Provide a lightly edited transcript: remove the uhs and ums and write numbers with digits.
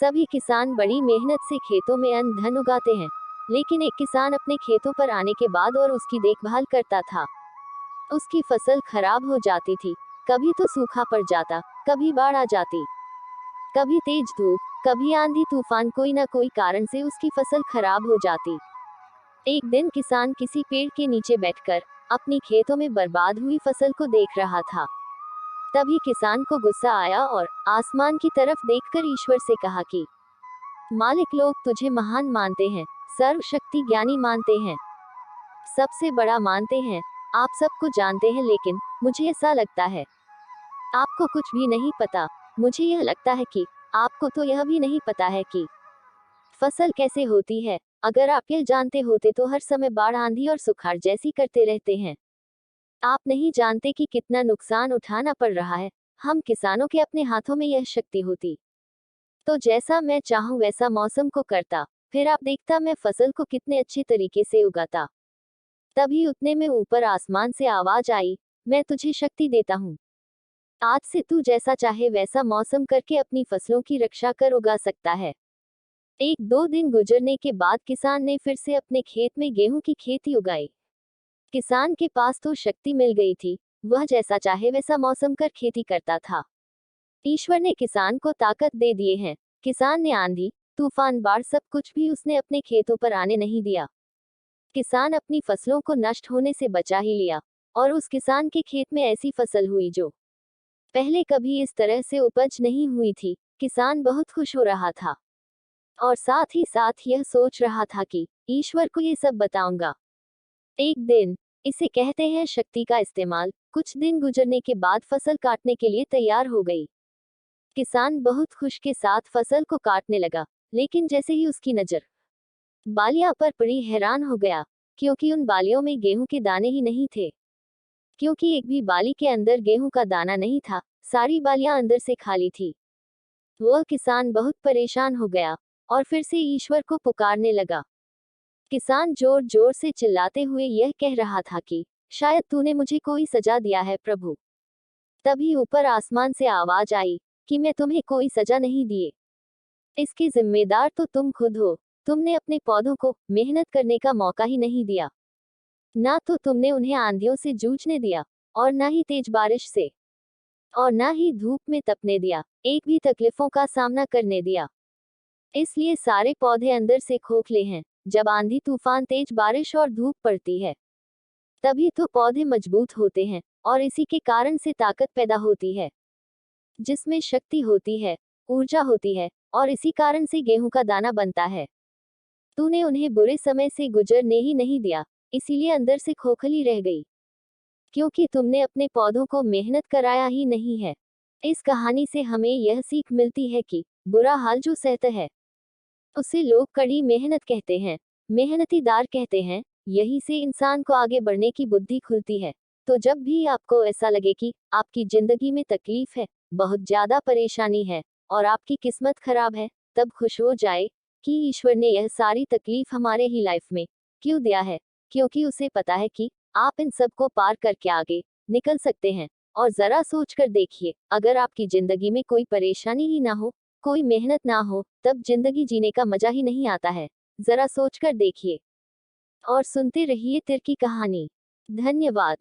सभी किसान बड़ी मेहनत से खेतों में अन्न धन उगाते हैं, लेकिन एक किसान अपने खेतों पर आने के बाद और उसकी देखभाल करता था। उसकी फसल खराब हो जाती थी, कभी तो सूखा पड़ जाता, कभी बाढ़ आ जाती, कभी तेज धूप, कभी आंधी तूफान, कोई ना कोई कारण से उसकी फसल खराब हो जाती। एक दिन किसान किसी पेड़ के नीचे बैठकर अपनी खेतों में बर्बाद हुई फसल को देख रहा था। तभी किसान को गुस्सा आया और आसमान की तरफ देखकर ईश्वर से कहा कि मालिक, लोग तुझे महान मानते हैं, सर्वशक्ति ज्ञानी मानते हैं, सबसे बड़ा मानते हैं, आप सबको जानते हैं, लेकिन मुझे ऐसा लगता है आपको कुछ भी नहीं पता। मुझे यह लगता है कि आपको तो यह भी नहीं पता है कि फसल कैसे होती है। अगर आप यह जानते होते तो हर समय बाढ़, आंधी और सुखाड़ जैसी करते रहते हैं। आप नहीं जानते कि कितना नुकसान उठाना पड़ रहा है। हम किसानों के अपने हाथों में यह शक्ति होती तो जैसा मैं चाहूं वैसा मौसम को करता, फिर आप देखता मैं फसल को कितने अच्छे तरीके से उगाता। तभी उतने में ऊपर आसमान से आवाज आई, मैं तुझे शक्ति देता हूँ, आज से तू जैसा चाहे वैसा मौसम करके अपनी फसलों की रक्षा कर उगा सकता है। एक दो दिन गुजरने के बाद किसान ने फिर से अपने खेत में गेहूं की खेती उगाई। किसान के पास तो शक्ति मिल गई थी, वह जैसा चाहे वैसा मौसम कर खेती करता था। ईश्वर ने किसान को ताकत दे दिए हैं। किसान ने आंधी तूफान बाढ़ सब कुछ भी उसने अपने खेतों पर आने नहीं दिया। किसान अपनी फसलों को नष्ट होने से बचा ही लिया, और उस किसान के खेत में ऐसी फसल हुई जो पहले कभी इस तरह से उपज नहीं हुई थी। किसान बहुत खुश हो रहा था और साथ ही साथ यह सोच रहा था कि ईश्वर को ये सब बताऊंगा। एक दिन, इसे कहते हैं शक्ति का इस्तेमाल, कुछ दिन गुजरने के बाद फसल काटने के लिए तैयार हो गई। किसान बहुत खुश के साथ फसल को काटने लगा, लेकिन जैसे ही उसकी नजर बालियां पर पड़ी, हैरान हो गया, क्योंकि उन बालियों में गेहूं के दाने ही नहीं थे। क्योंकि एक भी बाली के अंदर गेहूं का दाना नहीं था, सारी बालियां अंदर से खाली थी। वह किसान बहुत परेशान हो गया और फिर से ईश्वर को पुकारने लगा। किसान जोर जोर से चिल्लाते हुए यह कह रहा था कि शायद तूने मुझे कोई सजा दिया है प्रभु। तभी ऊपर आसमान से आवाज आई कि मैं तुम्हें कोई सजा नहीं दिए, इसकी जिम्मेदार तो तुम खुद हो। तुमने अपने पौधों को मेहनत करने का मौका ही नहीं दिया, ना तो तुमने उन्हें आंधियों से जूझने दिया, और ना ही तेज बारिश से, और ना ही धूप में तपने दिया, एक भी तकलीफों का सामना करने दिया। इसलिए सारे पौधे अंदर से खोखले हैं। जब आंधी तूफान, तेज बारिश और धूप पड़ती है, तभी तो पौधे मजबूत होते हैं, और इसी के कारण से ताकत पैदा होती है, जिसमें शक्ति होती है, ऊर्जा होती है, और इसी कारण से गेहूं का दाना बनता है। तूने उन्हें बुरे समय से गुजरने ही नहीं दिया, इसीलिए अंदर से खोखली रह गई, क्योंकि तुमने अपने पौधों को मेहनत कराया ही नहीं है। इस कहानी से हमें यह सीख मिलती है कि बुरा हाल जो सहता है, उसे लोग कड़ी मेहनत कहते हैं, मेहनतीदार कहते हैं। यही से इंसान को आगे बढ़ने की बुद्धि खुलती है। तो जब भी आपको ऐसा लगे कि आपकी जिंदगी में तकलीफ है, बहुत ज्यादा परेशानी है, और आपकी किस्मत खराब है, तब खुश हो जाए कि ईश्वर ने यह सारी तकलीफ हमारे ही लाइफ में क्यों दिया है, क्योंकि उसे पता है कि आप इन सब को पार करके आगे निकल सकते हैं। और जरा सोच कर देखिए, अगर आपकी जिंदगी में कोई परेशानी ही ना हो, कोई मेहनत ना हो, तब जिंदगी जीने का मजा ही नहीं आता है। जरा सोच कर देखिए और सुनते रहिए तिर की कहानी। धन्यवाद।